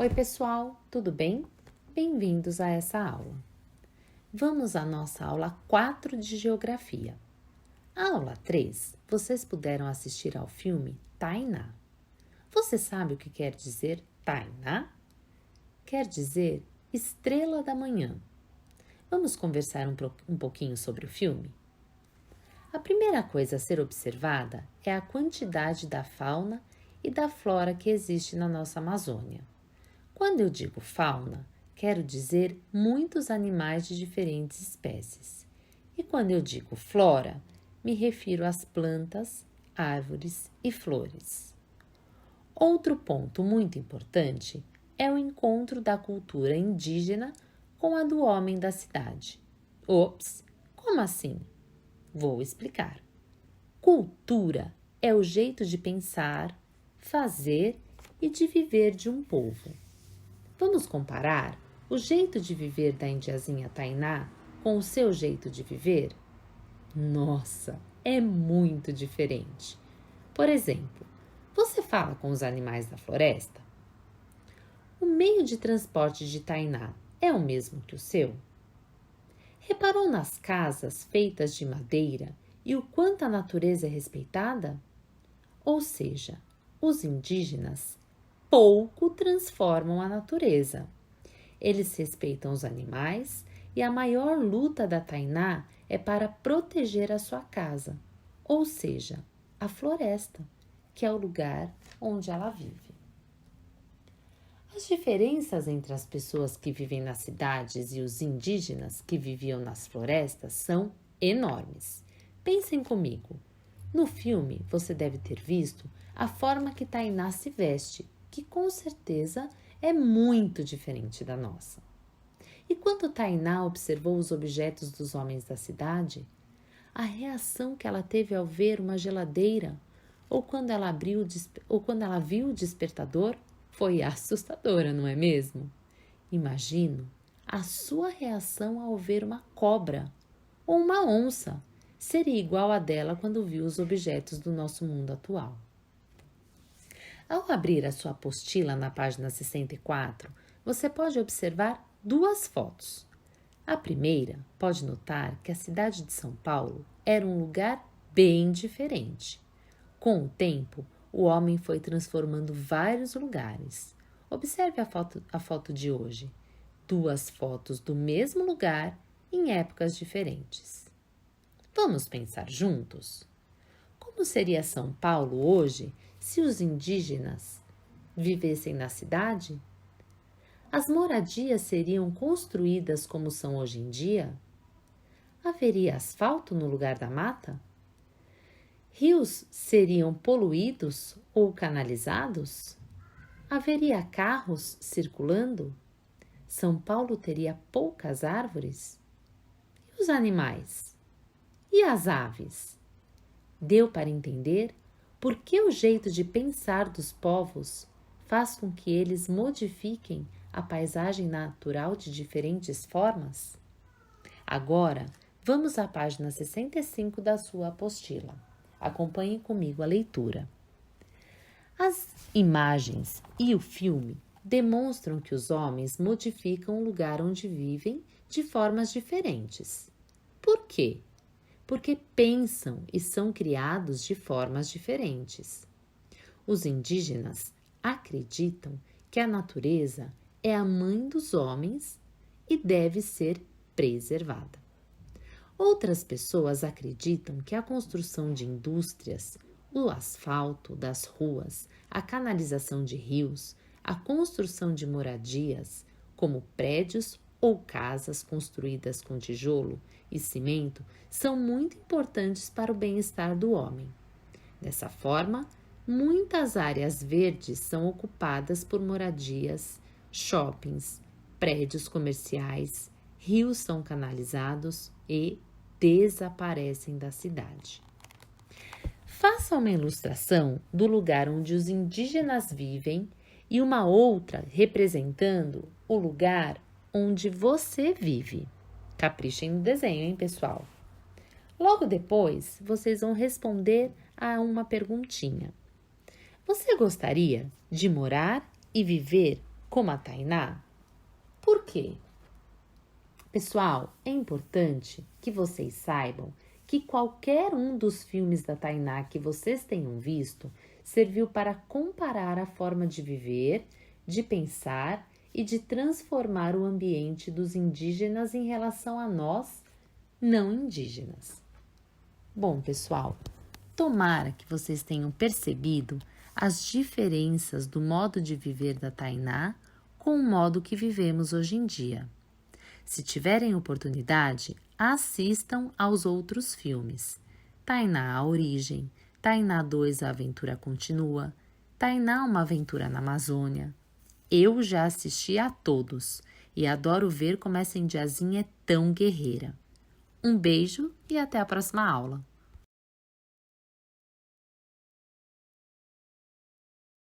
Oi, pessoal, tudo bem? Bem-vindos a essa aula. Vamos à nossa aula 4 de Geografia. A aula 3, vocês puderam assistir ao filme Tainá. Você sabe o que quer dizer Tainá? Quer dizer estrela da manhã. Vamos conversar um pouquinho sobre o filme? A primeira coisa a ser observada é a quantidade da fauna e da flora que existe na nossa Amazônia. Quando eu digo fauna, quero dizer muitos animais de diferentes espécies. E quando eu digo flora, me refiro às plantas, árvores e flores. Outro ponto muito importante é o encontro da cultura indígena com a do homem da cidade. Ops, como assim? Vou explicar. Cultura é o jeito de pensar, fazer e de viver de um povo. Vamos comparar o jeito de viver da indiazinha Tainá com o seu jeito de viver? Nossa, é muito diferente. Por exemplo, você fala com os animais da floresta? O meio de transporte de Tainá é o mesmo que o seu? Reparou nas casas feitas de madeira e o quanto a natureza é respeitada? Ou seja, os indígenas pouco transformam a natureza. Eles respeitam os animais e a maior luta da Tainá é para proteger a sua casa, ou seja, a floresta, que é o lugar onde ela vive. As diferenças entre as pessoas que vivem nas cidades e os indígenas que viviam nas florestas são enormes. Pensem comigo. No filme, você deve ter visto a forma que Tainá se veste, que com certeza é muito diferente da nossa. E quando Tainá observou os objetos dos homens da cidade, a reação que ela teve ao ver uma geladeira ou quando ela viu o despertador foi assustadora, não é mesmo? Imagino a sua reação ao ver uma cobra ou uma onça. Seria igual a dela quando viu os objetos do nosso mundo atual. Ao abrir a sua apostila na página 64, você pode observar duas fotos. A primeira, pode notar que a cidade de São Paulo era um lugar bem diferente. Com o tempo, o homem foi transformando vários lugares. Observe a foto de hoje. Duas fotos do mesmo lugar em épocas diferentes. Vamos pensar juntos? Como seria São Paulo hoje se os indígenas vivessem na cidade? As moradias seriam construídas como são hoje em dia? Haveria asfalto no lugar da mata? Rios seriam poluídos ou canalizados? Haveria carros circulando? São Paulo teria poucas árvores? E os animais? E as aves? Deu para entender por que o jeito de pensar dos povos faz com que eles modifiquem a paisagem natural de diferentes formas? Agora, vamos à página 65 da sua apostila. Acompanhe comigo a leitura. As imagens e o filme demonstram que os homens modificam o lugar onde vivem de formas diferentes. Por quê? Porque pensam e são criados de formas diferentes. Os indígenas acreditam que a natureza é a mãe dos homens e deve ser preservada. Outras pessoas acreditam que a construção de indústrias, o asfalto das ruas, a canalização de rios, a construção de moradias, como prédios ou casas construídas com tijolo e cimento, são muito importantes para o bem-estar do homem. Dessa forma, muitas áreas verdes são ocupadas por moradias, shoppings, prédios comerciais, rios são canalizados e desaparecem da cidade. Faça uma ilustração do lugar onde os indígenas vivem e uma outra representando o lugar onde você vive. Caprichem no desenho, hein, pessoal? Logo depois, vocês vão responder a uma perguntinha. Você gostaria de morar e viver como a Tainá? Por quê? Pessoal, é importante que vocês saibam que qualquer um dos filmes da Tainá que vocês tenham visto serviu para comparar a forma de viver, de pensar e de transformar o ambiente dos indígenas em relação a nós, não indígenas. Bom, pessoal, tomara que vocês tenham percebido as diferenças do modo de viver da Tainá com o modo que vivemos hoje em dia. Se tiverem oportunidade, assistam aos outros filmes. Tainá, a Origem, Tainá 2, A Aventura Continua, Tainá, Uma Aventura na Amazônia. Eu já assisti a todos e adoro ver como essa indiazinha é tão guerreira. Um beijo e até a próxima aula!